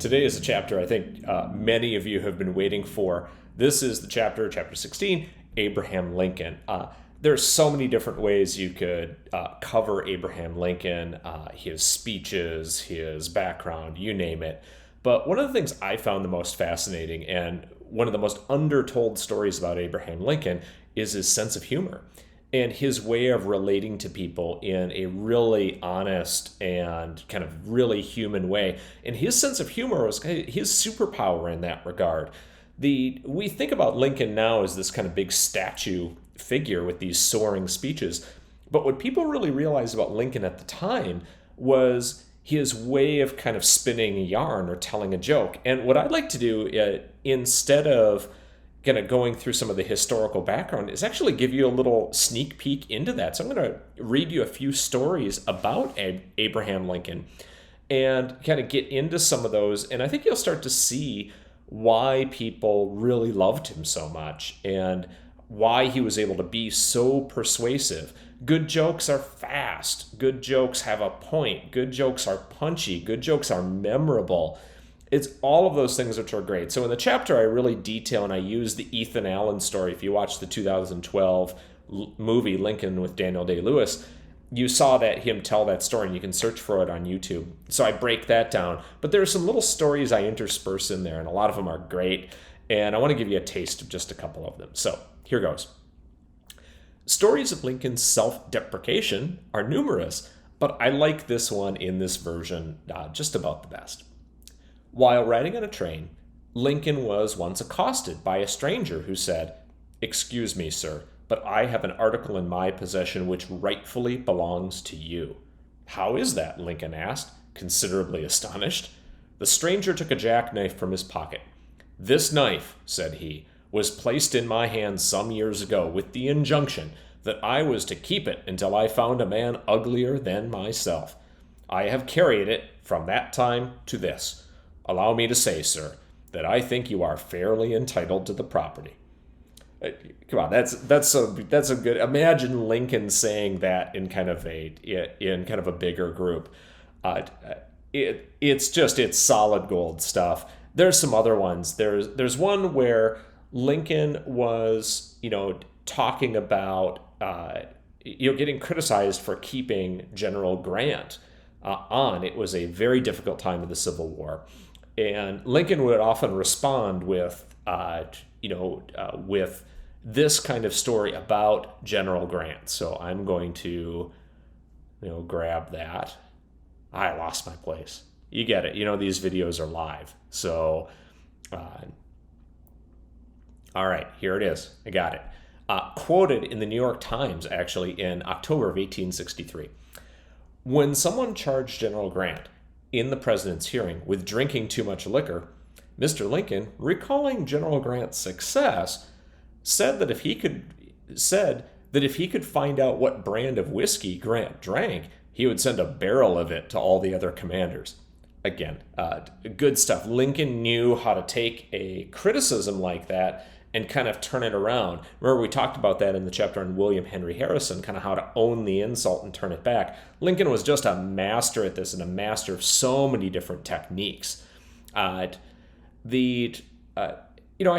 Today is a chapter I think many of you have been waiting for. This is the chapter 16, Abraham Lincoln. There's so many different ways you could cover Abraham Lincoln, his speeches, his background, you name it. But one of the things I found the most fascinating and one of the most undertold stories about Abraham Lincoln is his sense of humor and his way of relating to people in a really honest and kind of really human way. And his sense of humor was his superpower in that regard. We think about Lincoln now as this kind of big statue figure with these soaring speeches. But what people really realized about Lincoln at the time was his way of kind of spinning a yarn or telling a joke. And what I'd like to do, instead of kind of going through some of the historical background, is actually give you a little sneak peek into that. So I'm going to read you a few stories about Abraham Lincoln and kind of get into some of those. And I think you'll start to see why people really loved him so much and why he was able to be so persuasive. Good jokes are fast. Good jokes have a point. Good jokes are punchy. Good jokes are memorable. It's all of those things which are great. So in the chapter, I really detail and I use the Ethan Allen story. If you watch the 2012 movie Lincoln with Daniel Day-Lewis, you saw him tell that story, and you can search for it on YouTube. So I break that down. But there are some little stories I intersperse in there, and a lot of them are great. And I want to give you a taste of just a couple of them. So here goes. Stories of Lincoln's self-deprecation are numerous, but I like this one in this version just about the best. While riding on a train, Lincoln was once accosted by a stranger who said, "Excuse me, sir, but I have an article in my possession which rightfully belongs to you." "How is that?" Lincoln asked, considerably astonished. The stranger took a jackknife from his pocket. "This knife," said he, "was placed in my hand some years ago with the injunction that I was to keep it until I found a man uglier than myself. I have carried it from that time to this. Allow me to say, sir, that I think you are fairly entitled to the property." Come on, that's a good. Imagine Lincoln saying that in kind of a bigger group. It's solid gold stuff. There's some other ones. There's one where Lincoln was talking about getting criticized for keeping General Grant on. It was a very difficult time of the Civil War. And Lincoln would often respond with this kind of story about General Grant. So I'm going to, grab that. I lost my place. You get it. These videos are live. So, all right, here it is. I got it. Quoted in the New York Times, actually, in October of 1863. When someone charged General Grant in the president's hearing with drinking too much liquor, Mr. Lincoln, recalling General Grant's success, said that if he could find out what brand of whiskey Grant drank, he would send a barrel of it to all the other commanders. Again, good stuff. Lincoln knew how to take a criticism like that and kind of turn it around. Remember, we talked about that in the chapter on William Henry Harrison, kind of how to own the insult and turn it back. Lincoln was just a master at this and a master of so many different techniques. I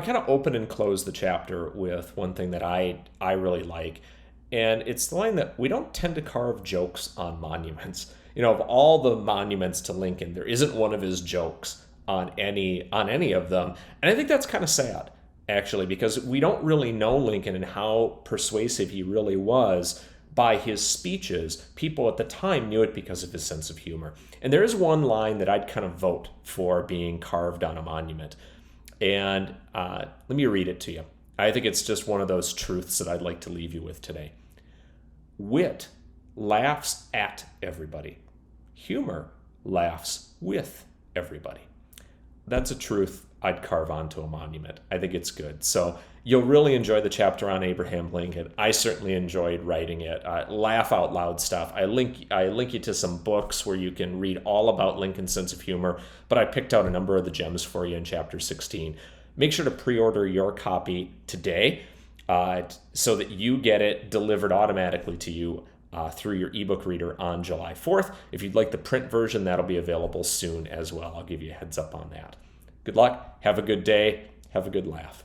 kind of open and close the chapter with one thing that I really like, and it's the line that we don't tend to carve jokes on monuments. Of all the monuments to Lincoln, there isn't one of his jokes on any of them, and I think that's kind of sad, actually, because we don't really know Lincoln and how persuasive he really was by his speeches. People at the time knew it because of his sense of humor. And there is one line that I'd kind of vote for being carved on a monument. And let me read it to you. I think it's just one of those truths that I'd like to leave you with today. Wit laughs at everybody. Humor laughs with everybody. That's a truth I'd carve onto a monument. I think it's good. So you'll really enjoy the chapter on Abraham Lincoln. I certainly enjoyed writing it. Laugh out loud stuff. I link you to some books where you can read all about Lincoln's sense of humor, but I picked out a number of the gems for you in chapter 16. Make sure to pre-order your copy today so that you get it delivered automatically to you through your ebook reader on July 4th. If you'd like the print version, that'll be available soon as well. I'll give you a heads up on that. Good luck. Have a good day. Have a good laugh.